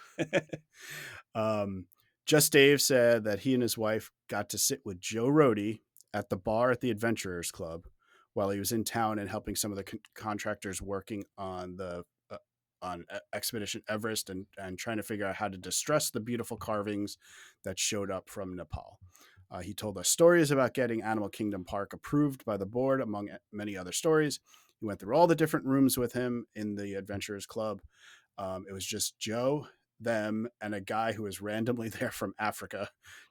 Just Dave said that he and his wife got to sit with Joe Rohde at the bar at the Adventurers Club while he was in town and helping some of the contractors working on the Expedition Everest and trying to figure out how to distress the beautiful carvings that showed up from Nepal. He told us stories about getting Animal Kingdom Park approved by the board, among many other stories. He went through all the different rooms with him in the Adventurers Club. It was just Joe, them, and a guy who was randomly there from Africa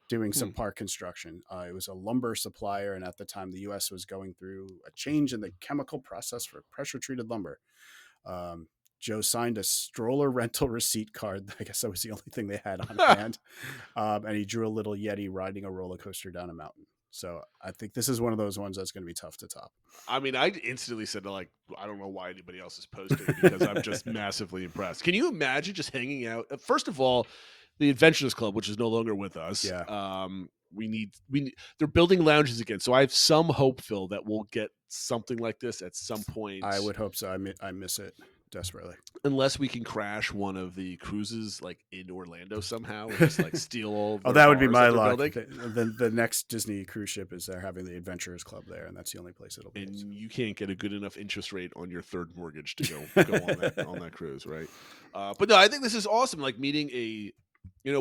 doing some park construction. It was a lumber supplier, and at the time the U.S. was going through a change in the chemical process for pressure-treated lumber. Joe signed a stroller rental receipt card. I guess that was the only thing they had on hand. And he drew a little Yeti riding a roller coaster down a mountain. So I think this is one of those ones that's going to be tough to top. I mean, I instantly said, like, I don't know why anybody else is posting it because I'm just massively impressed. Can you imagine just hanging out? First of all, the Adventurers Club, which is no longer with us. Yeah. We need. They're building lounges again, so I have some hope, Phil, that we'll get something like this at some point. I would hope so. I miss it desperately. Unless we can crash one of the cruises like in Orlando somehow and just like steal all. Oh, that would be my luck. The next Disney cruise ship is they're having the Adventurers Club there, and that's the only place it'll be. And you can't get a good enough interest rate on your third mortgage to go on that cruise, right? But no, I think this is awesome. Like meeting I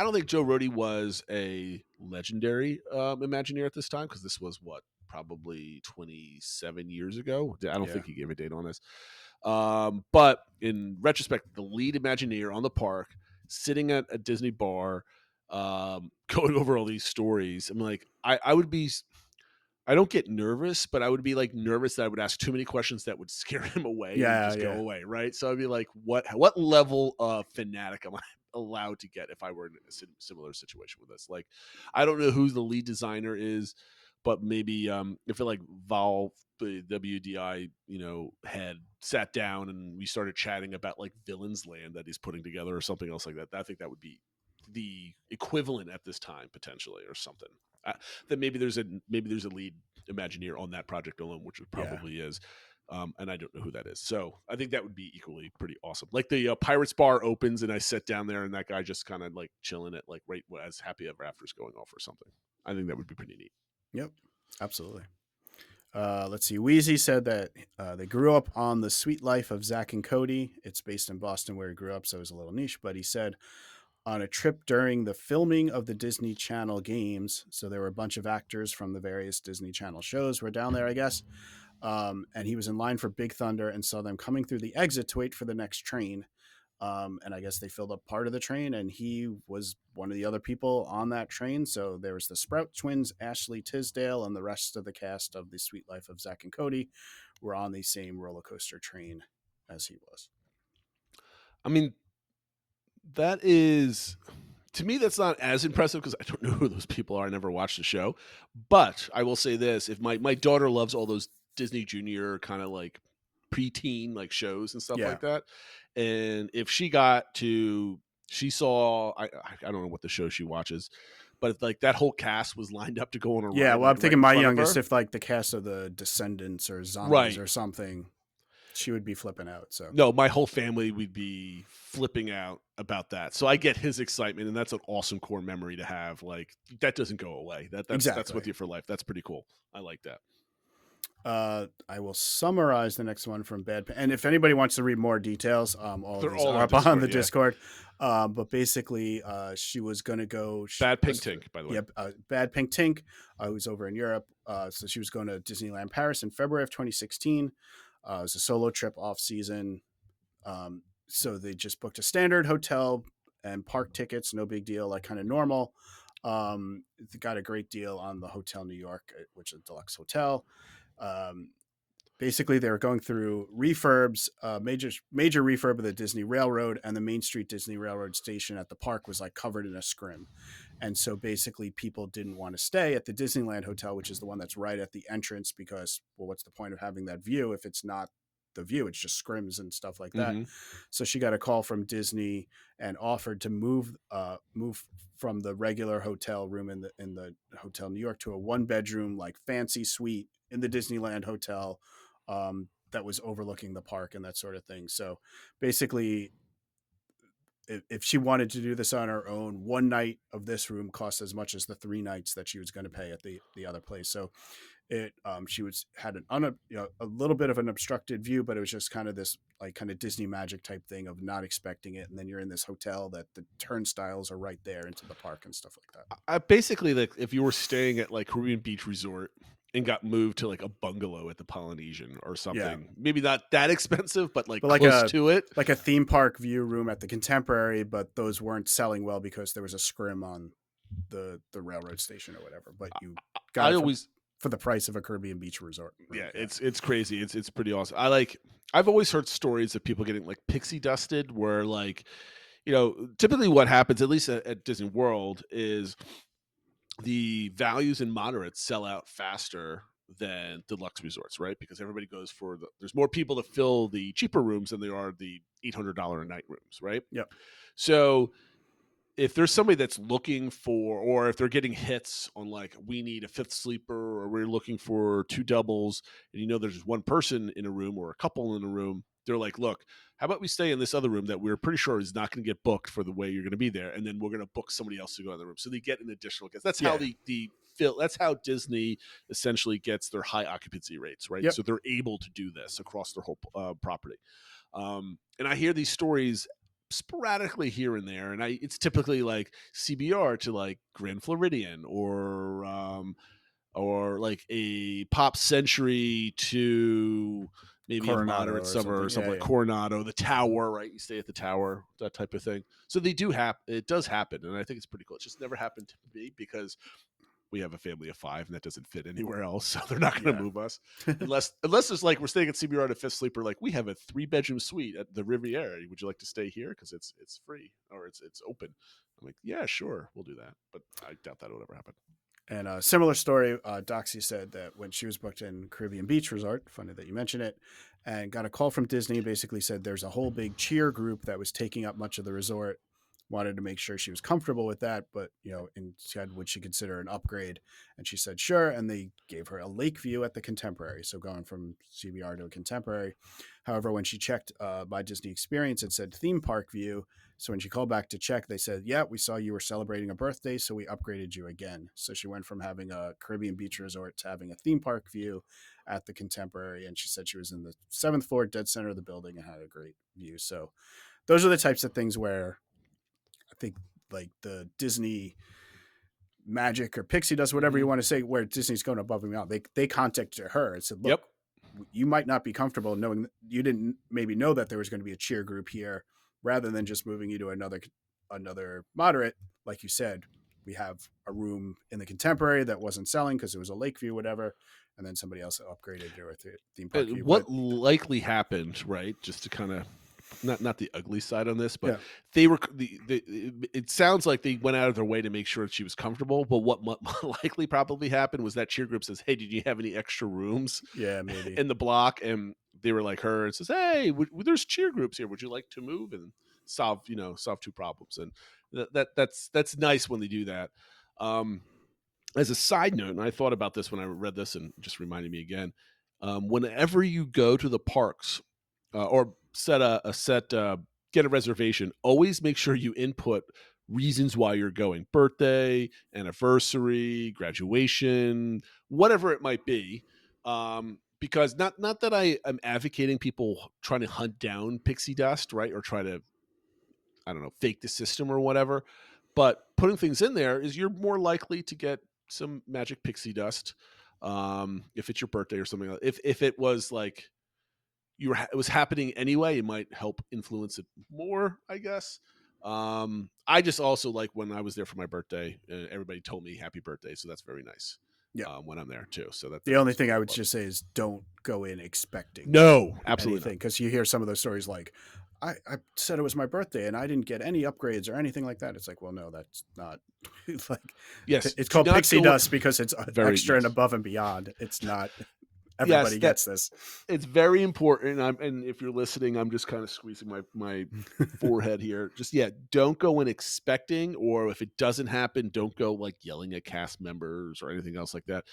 don't think Joe Rohde was a legendary Imagineer at this time because this was probably 27 years ago. I don't think he gave a date on this. But in retrospect, the lead Imagineer on the park, sitting at a Disney bar, going over all these stories. I'm like, I would be, I don't get nervous, but I would be like nervous that I would ask too many questions that would scare him away and just go away. Right. So I'd be like, what level of fanatic am I allowed to get if I were in a similar situation with this? Like, I don't know who the lead designer is, but maybe if it like Val, the WDI, head sat down and we started chatting about like Villains Land that he's putting together or something else like that. I think that would be the equivalent at this time potentially, or something. That maybe there's a lead Imagineer on that project alone, which it probably is. And I don't know who that is. So I think that would be equally pretty awesome. Like the Pirates Bar opens and I sit down there and that guy just kind of like chilling it, like right as Happy Ever After is going off or something. I think that would be pretty neat. Yep, absolutely. Let's see. Wheezy said that they grew up on The Sweet Life of Zack and Cody. It's based in Boston where he grew up, so it was a little niche. But he said on a trip during the filming of the Disney Channel games, so there were a bunch of actors from the various Disney Channel shows were down there, I guess. And he was in line for Big Thunder and saw them coming through the exit to wait for the next train. And I guess they filled up part of the train, and he was one of the other people on that train. So there was the Sprout twins, Ashley Tisdale, and the rest of the cast of The Sweet Life of Zack and Cody were on the same roller coaster train as he was. I mean, that is, to me, that's not as impressive because I don't know who those people are. I never watched the show. But I will say this, if my daughter loves all those Disney Junior kind of like preteen like shows and stuff like that. And if she saw, I don't know what the show she watches, but if like that whole cast was lined up to go on a ride. Yeah, well, I'm thinking my youngest, if like the cast of the Descendants or Zombies or something, she would be flipping out. So no, my whole family would be flipping out about that. So I get his excitement, and that's an awesome core memory to have. Like that doesn't go away. That's with you for life. That's pretty cool. I like that. I will summarize the next one from Bad. And if anybody wants to read more details, all of They're these all are on up on Discord, the yeah. Discord. But basically, she was going to go. Bad Pink Tink, by the way. Yep, Bad Pink Tink, who's over in Europe. So she was going to Disneyland Paris in February of 2016. It was a solo trip off season. So they just booked a standard hotel and park tickets, no big deal, like kind of normal. They got a great deal on the Hotel New York, which is a deluxe hotel. Basically, they were going through refurbs, major refurb of the Disney Railroad, and the Main Street Disney Railroad station at the park was like covered in a scrim. And so basically people didn't want to stay at the Disneyland Hotel, which is the one that's right at the entrance, because, well, what's the point of having that view if it's not the view? It's just scrims and stuff like that. So she got a call from Disney and offered to move from the regular hotel room in the Hotel New York to a 1-bedroom, like fancy suite in the Disneyland Hotel that was overlooking the park and that sort of thing. So basically, if she wanted to do this on her own, one night of this room cost as much as the 3 nights that she was going to pay at the other place. So she had a little bit of an obstructed view, but it was just kind of this like kind of Disney magic type thing of not expecting it, and then you're in this hotel that the turnstiles are right there into the park and stuff like that. Basically, like if you were staying at like Caribbean Beach Resort and got moved to like a bungalow at the Polynesian or something, maybe not that expensive, but like close to it, like a theme park view room at the Contemporary, but those weren't selling well because there was a scrim on the railroad station or whatever. But you got for the price of a Caribbean Beach Resort room. Yeah, it's crazy. It's pretty awesome. I've always heard stories of people getting like pixie dusted, where like, typically what happens, at least at Disney World, is the values in moderates sell out faster than deluxe resorts, right? Because everybody goes for there's more people to fill the cheaper rooms than there are the $800 a night rooms, right? Yep. So if there's somebody that's looking for, or if they're getting hits on like, we need a 5th sleeper, or we're looking for 2 doubles, and there's one person in a room or a couple in a room, they're like, look, how about we stay in this other room that we're pretty sure is not going to get booked for the way you're going to be there, and then we're going to book somebody else to go in the room. So they get an additional guest. That's how that's how Disney essentially gets their high occupancy rates, right? Yep. So they're able to do this across their whole property. And I hear these stories sporadically here and there, and it's typically like CBR to like Grand Floridian, or like a Pop Century to maybe Coronado a moderate summer or something like Coronado, the Tower, right? You stay at the Tower, that type of thing. So they do it does happen, and I think it's pretty cool. It's just never happened to me because we have a family of 5 and that doesn't fit anywhere else, so they're not going to move us unless it's like we're staying at CBR at a 5th sleeper, like we have a 3-bedroom suite at the Riviera, would you like to stay here because it's free or it's open? I'm like, yeah, sure, we'll do that, but I doubt that would ever happen. And a similar story, Doxy said that when she was booked in Caribbean Beach Resort, funny that you mention it, and got a call from Disney, basically said there's a whole big cheer group that was taking up much of the resort, wanted to make sure she was comfortable with that, but, instead would she consider an upgrade? And she said, sure. And they gave her a lake view at the Contemporary. So going from CBR to a Contemporary. However, when she checked My Disney Experience, it said theme park view. So when she called back to check, they said, yeah, we saw you were celebrating a birthday, so we upgraded you again. So she went from having a Caribbean Beach Resort to having a theme park view at the Contemporary. And she said she was in the 7th floor, dead center of the building, and had a great view. So those are the types of things where I think like the Disney magic or pixie dust, whatever you want to say, where Disney's going above and beyond. They contacted her and said, look, you might not be comfortable knowing that you didn't maybe know that there was going to be a cheer group here, rather than just moving you to another moderate. Like you said, we have a room in the Contemporary that wasn't selling because it was a Lakeview, whatever. And then somebody else upgraded to a theme park view. What likely happened, right? Just to kind of not the ugly side on this, but they were it sounds like they went out of their way to make sure that she was comfortable. But what likely probably happened was that cheer group says, hey, did you have any extra rooms maybe in the block? And they were like her and says, hey, there's cheer groups here, would you like to move and solve 2 problems? And that's nice when they do that. As a side note, and I thought about this when I read this and just reminded me again, whenever you go to the parks or get a reservation, always make sure you input reasons why you're going: birthday, anniversary, graduation, whatever it might be, because not that I am advocating people trying to hunt down pixie dust, right, or try to, I don't know, fake the system or whatever. But putting things in there is you're more likely to get some magic pixie dust if it's your birthday or something. If it was like it was happening anyway, it might help influence it more, I guess. I just also like when I was there for my birthday, everybody told me happy birthday, so that's very nice. Yeah. When I'm there too. So the only thing I would just say is don't go in expecting no, absolutely anything, because you hear some of those stories like, I said it was my birthday and I didn't get any upgrades or anything like that. It's like, well, no, that's not like, yes, it's called pixie dust because it's extra and above and beyond. It's not. Everybody gets this. It's very important. And if you're listening, I'm just kind of squeezing my forehead here. Just, don't go in expecting, or if it doesn't happen, don't go like yelling at cast members or anything else like that.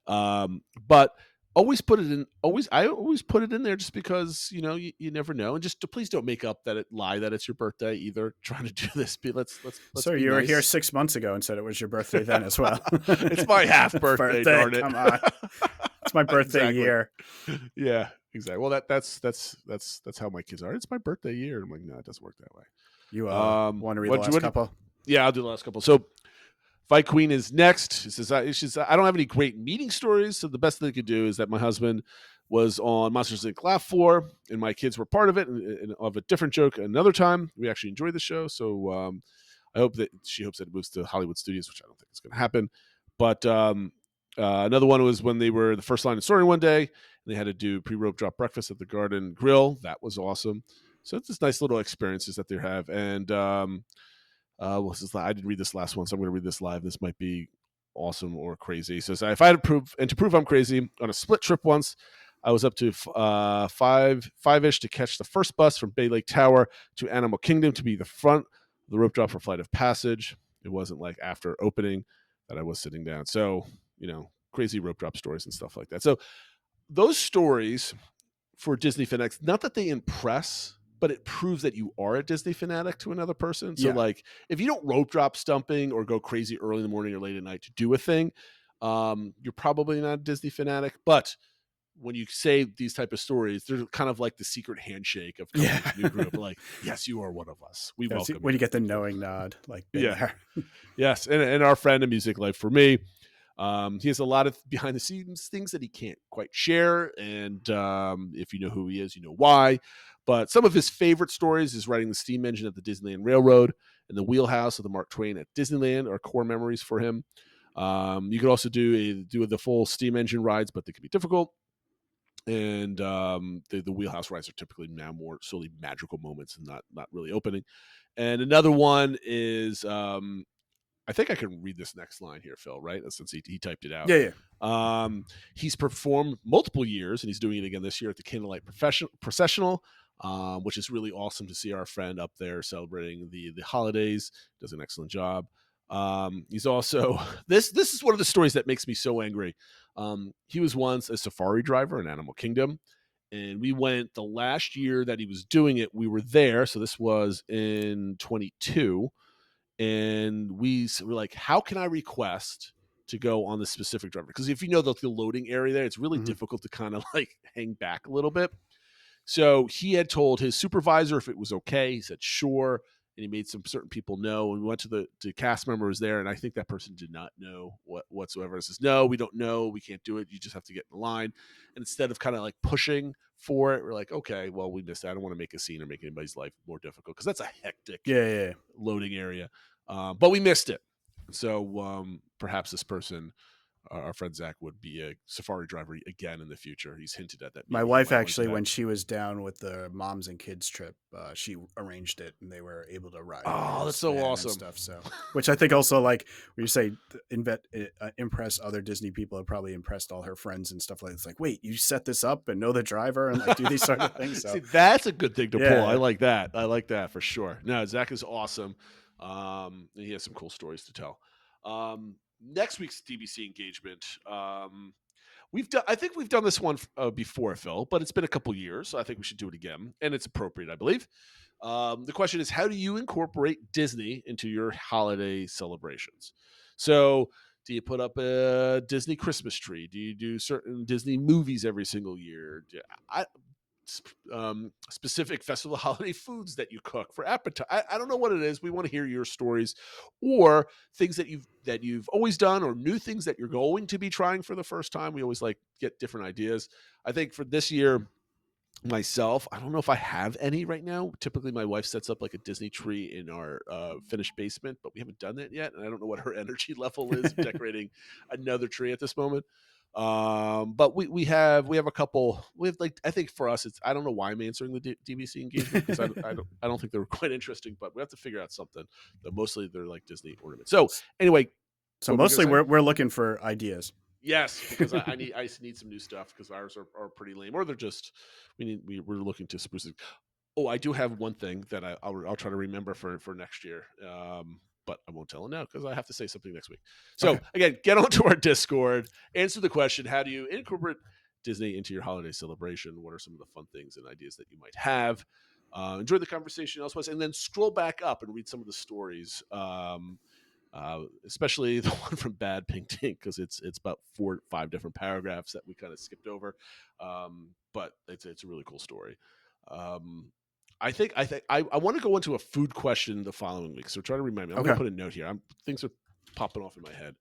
But always put it in. I always put it in there just because, you never know. And just please don't make up lie that it's your birthday either. Trying to do this. Let's so you were here 6 months ago and said it was your birthday then as well. It's my half birthday, darn it. Come on. It's my birthday year. Yeah, exactly. Well, that's how my kids are. It's my birthday year. I'm like, no, it doesn't work that way. You want to read the last couple? Yeah, I'll do the last couple. So Fight Queen is next. It says, I don't have any great meeting stories, so the best thing I could do is that my husband was on Monsters Inc. Laugh 4, and my kids were part of it, and of a different joke another time. We actually enjoyed the show, so she hopes that it moves to Hollywood Studios, which I don't think is going to happen. But another one was when they were the first line of story one day, and they had to do pre-rope drop breakfast at the Garden Grill. That was awesome. So it's just nice little experiences that they have. And I didn't read this last one, so I'm going to read this live. This might be awesome or crazy. So if I had to prove I'm crazy, on a split trip once, I was up to 5-ish to catch the first bus from Bay Lake Tower to Animal Kingdom to be the front of the rope drop for Flight of Passage. It wasn't like after opening that I was sitting down. So, crazy rope drop stories and stuff like that. So those stories for Disney Fanatics, not that they impress, but it proves that you are a Disney fanatic to another person. So like if you don't rope drop stumping or go crazy early in the morning or late at night to do a thing, you're probably not a Disney fanatic. But when you say these type of stories, they're kind of like the secret handshake of coming to a new group. Like, yes, you are one of us. We welcome when you get the knowing nod, like there. Yes. And our friend in Music Life for me, he has a lot of behind the scenes things that he can't quite share. And if you know who he is, you know why. But some of his favorite stories is riding the steam engine at the Disneyland Railroad and the wheelhouse of the Mark Twain at Disneyland are core memories for him. You could also do the full steam engine rides, but they can be difficult. And the wheelhouse rides are typically now more solely magical moments and not really opening. And another one is I think I can read this next line here, Phil, right? Since he typed it out. Yeah. He's performed multiple years, and he's doing it again this year at the Candlelight Processional, which is really awesome to see our friend up there celebrating the holidays. Does an excellent job. He's also this is one of the stories that makes me so angry. He was once a safari driver in Animal Kingdom, and we went the last year that he was doing it. We were there, so this was in 22. And we were like, how can I request to go on this specific driver? Because if you know the loading area there, it's really difficult to kind of like hang back a little bit. So he had told his supervisor if it was okay. He said, sure. And he made some certain people know. And we went to cast members there. And I think that person did not know whatsoever. It says, no, we don't know. We can't do it. You just have to get in line. And instead of kind of like pushing for it, we're like, okay, well, we missed that. I don't want to make a scene or make anybody's life more difficult because that's a hectic loading area. But we missed it. So perhaps this person, our friend Zach, would be a safari driver again in the future. He's hinted at that. My wife actually, when she was down with the moms and kids trip, she arranged it and they were able to ride. Oh, that's so awesome. And stuff. So, which I think also, like when you say impress other Disney people, it probably impressed all her friends and stuff like that. It's like, wait, you set this up and know the driver and like do these sort of things. So see, that's a good thing to pull. I like that. I like that for sure. No, Zach is awesome. He has some cool stories to tell. Next week's DBC engagement, I think we've done this one before, Phil, but it's been a couple years, so I think we should do it again, and it's appropriate, I believe. The question is, how do you incorporate Disney into your holiday celebrations? So Do you put up a Disney Christmas tree? Do you do certain Disney movies every single year? Specific festival holiday foods that you cook for appetite. I don't know what it is. We want to hear your stories or things that you've always done, or new things that you're going to be trying for the first time. We always like get different ideas. I think for this year, myself, I don't know if I have any right now. Typically my wife sets up like a Disney tree in our finished basement, but we haven't done that yet, and I don't know what her energy level is decorating another tree at this moment. But we have a couple. We have, like, I think for us, it's, I don't know why I'm answering the DVC engagement, because I don't think they were quite interesting, but we have to figure out something. That mostly they're like Disney ornaments. So anyway, so mostly we're looking for ideas. Yes, because I need some new stuff, because ours are pretty lame, or they're just we're looking to spruce it. Oh, I do have one thing that I'll try to remember for next year. But I won't tell him now because I have to say something next week. So Again, get onto our Discord, answer the question: how do you incorporate Disney into your holiday celebration? What are some of the fun things and ideas that you might have? Enjoy the conversation elsewhere, and then scroll back up and read some of the stories. Especially the one from Bad Pink Tink, because it's about 4 or 5 different paragraphs that we kind of skipped over, but it's a really cool story. I think I want to go into a food question the following week, so try to remind me. I'm going to put a note here. Things are popping off in my head.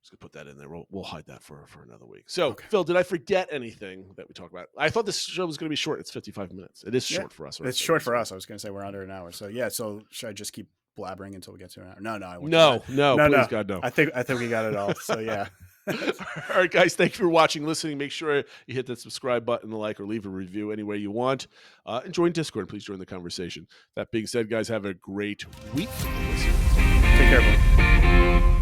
Just gonna put that in there. We'll hide that for another week. So, Phil, did I forget anything that we talked about? I thought this show was going to be short. It's 55 minutes. It is short for us. Right? It's short for us. I was going to say we're under an hour. So yeah. So should I just keep blabbering until we get to an hour? No. Please, God, no. I think we got it all. So yeah. All right, guys. Thank you for watching, listening. Make sure you hit that subscribe button, the like, or leave a review any way you want. And join Discord. Please join the conversation. That being said, guys, have a great week. Take care, everyone.